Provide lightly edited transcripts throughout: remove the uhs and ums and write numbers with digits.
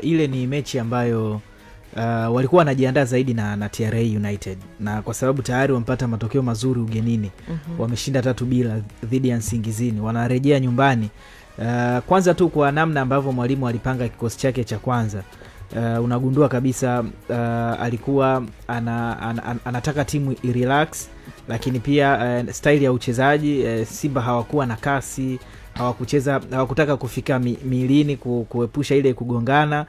Ile ni mechi ambayo walikuwa wanajiandaa zaidi na TRA United, na kwa sababu tayari wamepata matokeo mazuri ugenini, wameshinda 3-0 dhidi ya Nsingizini, wanarejea nyumbani. Kwanza tu kwa namna ambavyo mwalimu alipanga kikosi chake cha kwanza, unagundua kabisa alikuwa anataka timu irelax, lakini pia style ya uchezaji, Simba hawakuwa na kasi, hawakutaka kufika milini kuepusha ile kugongana.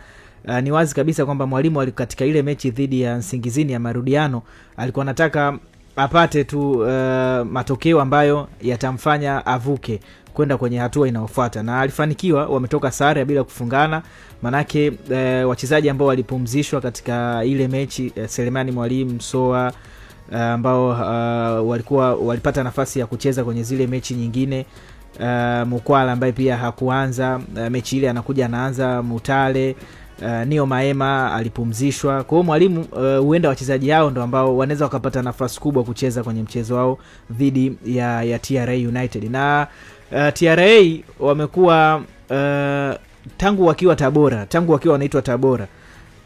Ni wazi kabisa kwamba mwalimu katika ile mechi dhidi ya Nsingizini ya marudiano alikuwa anataka apate tu matokeo ambayo yatamfanya avuke kwenda kwenye hatua inayofuata, na alifanikiwa. Wametoka sare bila kufungana, manake wachezaji ambao walipumzishwa katika ile mechi, Selemani Mwalimu, Soa, ambao walipata nafasi ya kucheza kwenye zile mechi nyingine, Mukwala ambaye pia hakuanza mechi ile, anakuja anaanza Mutale, Nio Maema alipumzishwa. Kwa hiyo mwalimu huenda wachezaji hao ndo ambao wanaweza wakapata nafasi kubwa kucheza kwenye mchezo wao dhidi ya TRA United. Na TRA wamekuwa tangu wakiwa Tabora, tangu wakiwa wanaitwa Tabora,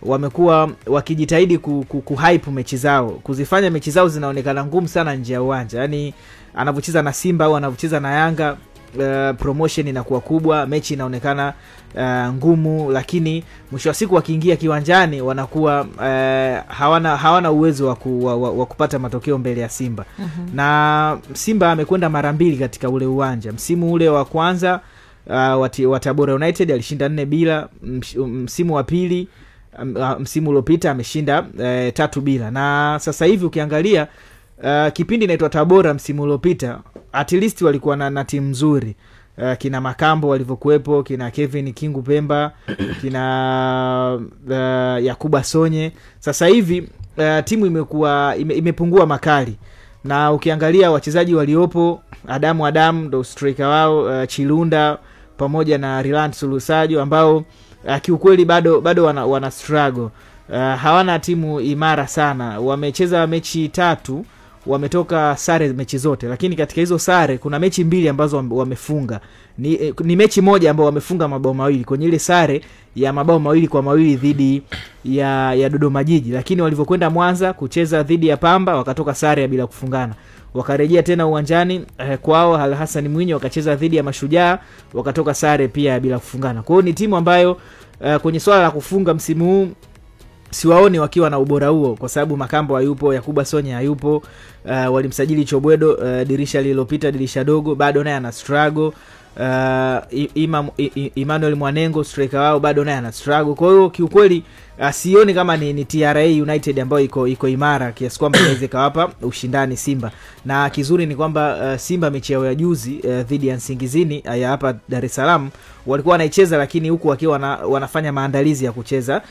wamekuwa wakijitahidi kuhype mechi zao, kuzifanya mechi zao zinaonekana ngumu sana nje ya uwanja. Yaani anapocheza na Simba au anapocheza na Yanga, promotion inakuwa kubwa, mechi inaonekana ngumu, lakini mwisho wa siku wakiingia kiwanjani wanakuwa hawana uwezo wa kupata matokeo mbele ya Simba. Na Simba amekwenda mara 2 katika ule uwanja. Msimu ule wa kwanza wa Tabora United alishinda 4-0, msimu wa pili, msimu uliopita ameshinda 3-0. Na sasa hivi ukiangalia kipindi inaitwa Tabora msimu uliopita, at least walikuwa na timu nzuri, kina Makambo walivyokuepo, kina Kevin Kingu Pemba, kina Yakuba Sonye. Sasa hivi timu imepungua makali, na ukiangalia wachezaji waliopo, Adamu ndo striker wao, Chilunda pamoja na Riland Sulusajo, ambao kiukweli bado wana struggle, hawana timu imara sana. Wamecheza mechi 3, wametoka sare mechi zote, lakini katika hizo sare kuna mechi 2 ambazo wamefunga. Ni mechi moja ambayo wamefunga mabao 2 kwenye ile sare ya mabao 2-2 dhidi ya Dodoma Jiji. Lakini walivyokwenda Mwanza kucheza dhidi ya Pamba wakatoka sare bila kufungana, wakarejea tena uwanjani kwao Al Hassan Mwinyi wakacheza dhidi ya Mashujaa, wakatoka sare pia bila kufungana. Kwa hiyo ni timu ambayo kwenye swala la kufunga msimu huu siwaoni wakiwa na ubora huo, kwa sababu Makambo hayupo, Yakuba Sonya hayupo, walimsajili Chobwedo dirisha lililopita, dirisha dogo, bado naye ana struggle. Emmanuel Mwanengo striker wao bado naye ana struggle. Kwa hiyo kiukweli sioni kama ni TRA United ambayo iko imara kiasi kwamba inaweza kawapa ushindani Simba. Na kizuri ni kwamba Simba mechi yao ya juzi dhidi ya Nsingizini ya hapa Dar es Salaam walikuwa wanaicheza, lakini huku wakiwa wanafanya maandalizi ya kucheza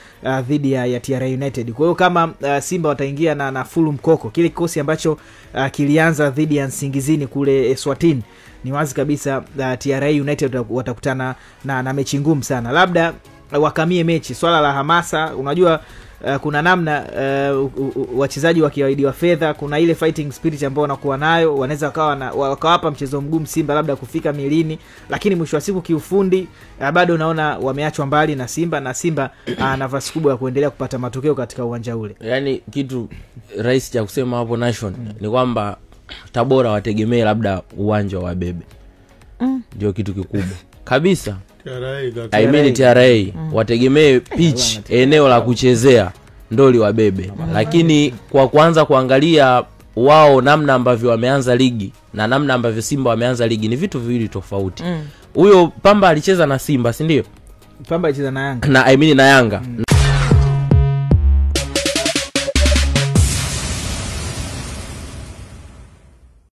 dhidi ya TRA United. Kwa hiyo kama Simba wataingia na full mkoko, kile kikosi ambacho kilianza dhidi ya Nsingizini kule Eswatini, ni wazi kabisa TRA United watakutana na mechi ngumu sana. Labda wakamie mechi. Swala la hamasa, unajua kuna namna wachezaji wakiwaidiwa fedha, kuna ile fighting spirit ambayo wanakuwa nayo, wanaweza wakawapa mchezo mgumu Simba labda kufika milini, lakini mwisho wa siku kiufundi bado unaona wameachwa mbali na Simba, na Simba ana nafasi kubwa ya kuendelea kupata matokeo katika uwanja ule. Yaani kitu rahisi cha kusema hapo Nation ni kwamba Tabora wategemee labda uwanja wa Bebe. Ndio kitu kikubwa kabisa. TRA wategemee pitch, eneo la kuchezea ndio liwabebe. Lakini kwa kwanza kuangalia wao namna ambavyo wameanza ligi na namna ambavyo Simba wameanza ligi ni vitu viwili tofauti. Huyo Pamba alicheza na Simba, si ndio? Pamba alicheza na Yanga. Na na Yanga.